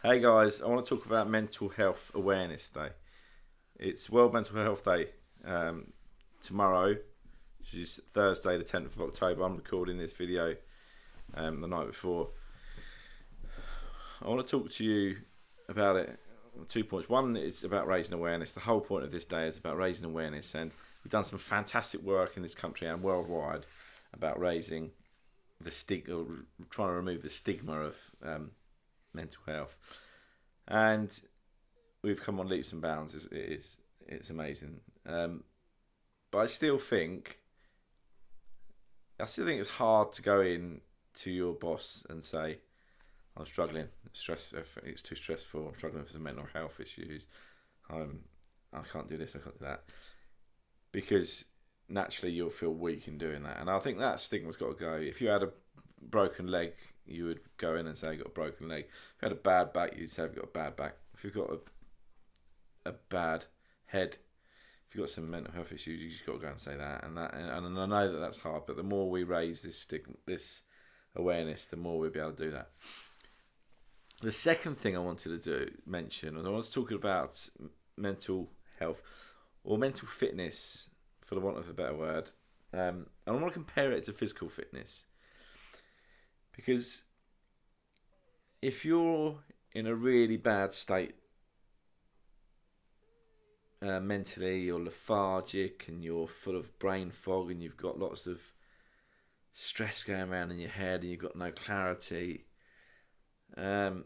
Hey guys, I want to talk about Mental Health Awareness Day. It's World Mental Health Day tomorrow, which is Thursday, the 10th of October. I'm recording this video the night before. I want to talk to you about it. 2 points. One is about raising awareness. The whole point of this day is about raising awareness, and we've done some fantastic work in this country and worldwide about raising the stigma, trying to remove the stigma of mental health, and we've come on leaps and bounds. It's amazing, but I still think it's hard to go in to your boss and say, I'm struggling, it's too stressful, I'm struggling with some mental health issues, I can't do this, I can't do that, because naturally you'll feel weak in doing that. And I think that stigma's got to go. If you had a broken leg, you would go in and say you've got a broken leg. If you had a bad back, you'd say you've got a bad back. If you've got a bad head, if you've got some mental health issues, you just got to go and say that. And I know that that's hard, but the more we raise this stigma, this awareness, the more we'll be able to do that. The second thing I wanted to mention was I was talking about mental health or mental fitness, for the want of a better word. And I want to compare it to physical fitness, because if you're in a really bad state mentally, you're lethargic and you're full of brain fog and you've got lots of stress going around in your head and you've got no clarity, and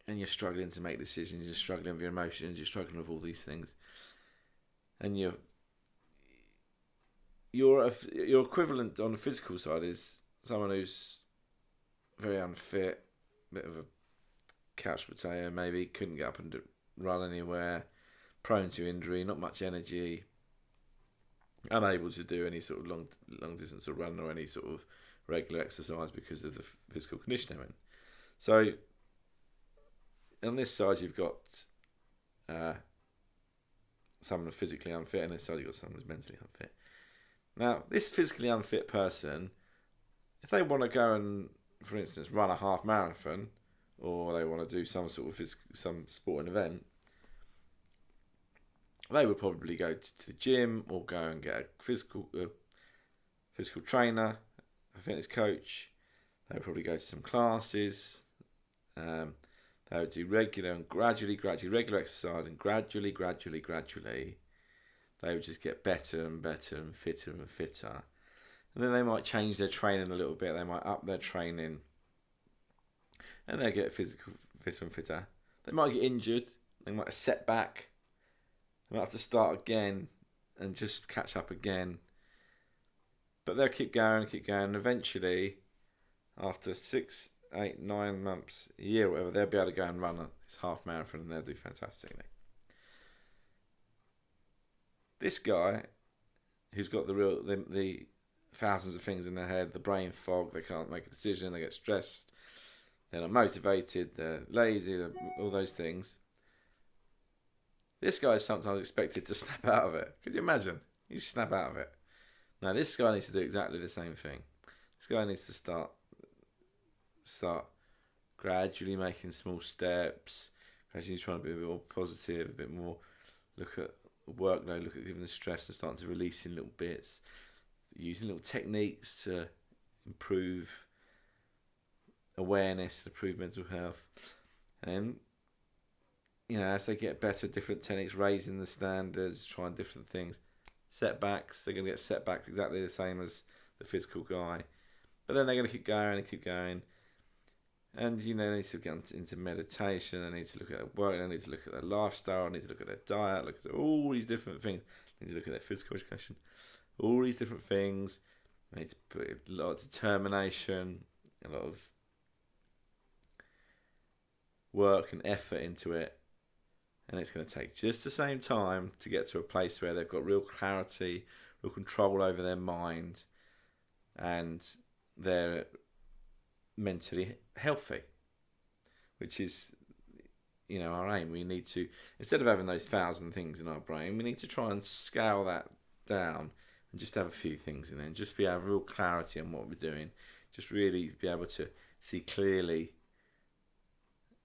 you're struggling to make decisions, you're struggling with your emotions, you're struggling with all these things, and your equivalent on the physical side is someone who's very unfit, bit of a couch potato, maybe couldn't get up and run anywhere, prone to injury, not much energy, unable to do any sort of long distance or run or any sort of regular exercise because of the physical condition they're in. So on this side you've got someone who's physically unfit, and on this side you've got someone who's mentally unfit. Now, this physically unfit person, if they want to go and, for instance, run a half marathon, or they want to do some sort of some sporting event, they would probably go to the gym or go and get a physical trainer, a fitness coach. They would probably go to some classes. They would do regular and gradually regular exercise, and gradually they would just get better and better and fitter and fitter. And then they might change their training a little bit. They might up their training, and they get fitter and fitter. They might get injured. They might have set back. They might have to start again and just catch up again. But they'll keep going. And eventually, after 6, 8, 9 months, a year, whatever, they'll be able to go and run this half marathon, and they'll do fantastically. This guy, who's got the thousands of things in their head, the brain fog, they can't make a decision, they get stressed, they're not motivated, they're lazy, all those things. This guy is sometimes expected to snap out of it. Could you imagine? You snap out of it. Now, this guy needs to do exactly the same thing. This guy needs to start gradually making small steps, gradually trying to be a bit more positive, a bit more look at workload, look at giving the stress and starting to release in little bits, using little techniques to improve awareness, improve mental health. And as they get better, different techniques, raising the standards, trying different things. Setbacks, they're going to get setbacks exactly the same as the physical guy, but then they're going to keep going. And they need to get into meditation, they need to look at their work, they need to look at their lifestyle, they need to look at their diet, look at all these different things. They need to look at their physical education, all these different things. They need to put a lot of determination, a lot of work and effort into it. And it's going to take just the same time to get to a place where they've got real clarity, real control over their mind, and they're mentally healthy, which is our aim. We need to, instead of having those 1,000 things in our brain, we need to try and scale that down and just have a few things in there, and just have real clarity on what we're doing, just really be able to see clearly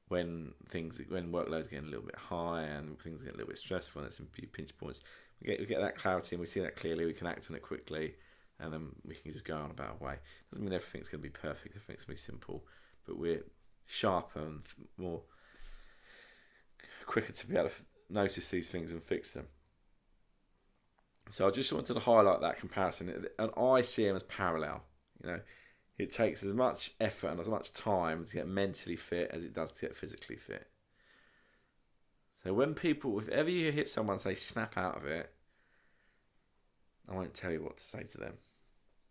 when workload's getting a little bit high and things get a little bit stressful and there's some few pinch points, we get that clarity and we see that clearly. We can act on it quickly, and then we can just go on about our way. Doesn't mean everything's going to be perfect. Everything's going to be simple, but we're sharper and more quicker to be able to notice these things and fix them. So I just wanted to highlight that comparison, and I see them as parallel. It takes as much effort and as much time to get mentally fit as it does to get physically fit. So if ever you hit someone say snap out of it, I won't tell you what to say to them,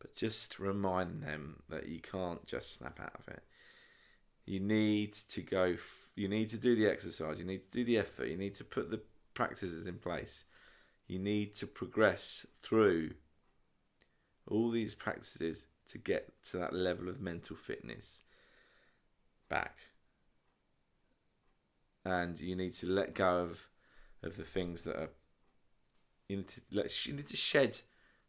but just remind them that you can't just snap out of it. You need to you need to do the exercise, you need to do the effort, you need to put the practices in place. You need to progress through all these practices to get to that level of mental fitness back. And you need to let go of the things that are... You need to shed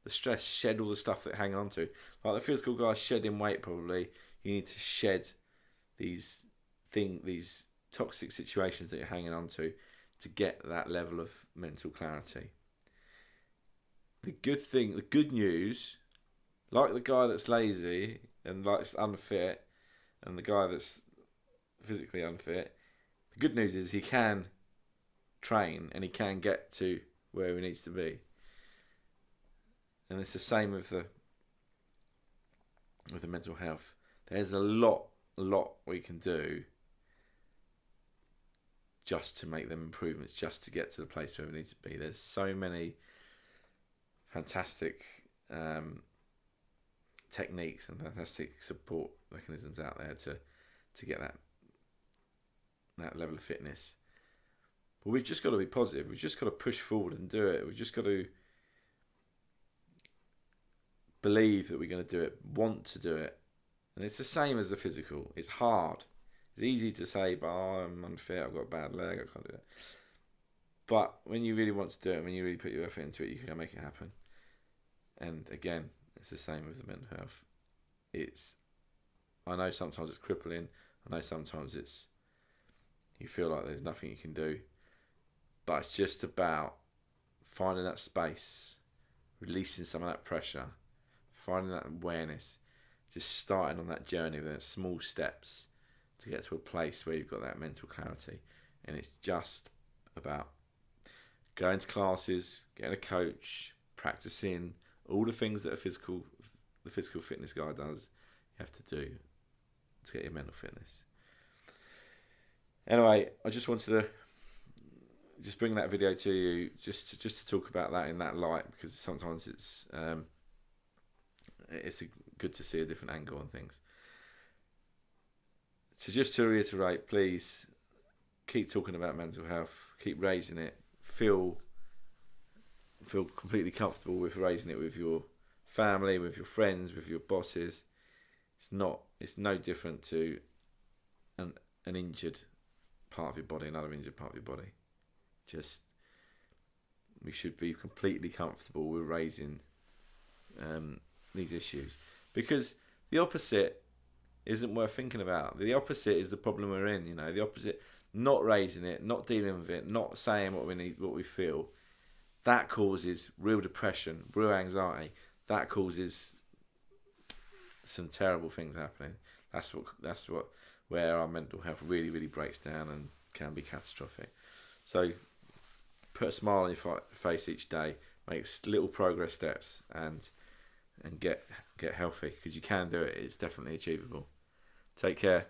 the stress, shed all the stuff that hang on to. Like the physical guy shedding weight probably, you need to shed these toxic situations that you're hanging on to get that level of mental clarity. The good news, like the guy that's lazy and likes unfit, and the guy that's physically unfit, the good news is he can train and he can get to where he needs to be. And it's the same with the mental health. There's a lot we can do just to make them improvements, just to get to the place where we need to be. There's so many fantastic techniques and fantastic support mechanisms out there to get that level of fitness. But we've just got to be positive. We've just got to push forward and do it. We've just got to believe that we're going to do it, want to do it. And it's the same as the physical. It's hard. It's easy to say, but I'm unfit, I've got a bad leg, I can't do that. But when you really want to do it, when you really put your effort into it, you can make it happen. And again, it's the same with the mental health. I know sometimes it's crippling. I know sometimes you feel like there's nothing you can do. But it's just about finding that space, releasing some of that pressure, finding that awareness, just starting on that journey with small steps to get to a place where you've got that mental clarity. And it's just about going to classes, getting a coach, practicing all the things that the physical fitness guy does. You have to do to get your mental fitness. Anyway, I just wanted to just bring that video to you, just to talk about that in that light, because sometimes it's good to see a different angle on things. So just to reiterate, please keep talking about mental health, keep raising it, feel completely comfortable with raising it with your family, with your friends, with your bosses. It's no different to an injured part of your body, another injured part of your body. Just, we should be completely comfortable with raising these issues, because the opposite isn't worth thinking about. The opposite is the problem we're in. The opposite, not raising it, not dealing with it, not saying what we need, what we feel, that causes real depression, real anxiety. That causes some terrible things happening. That's where our mental health really, really breaks down and can be catastrophic. So put a smile on your face each day, make little progress steps, and get healthy, because you can do it. It's definitely achievable. Take care.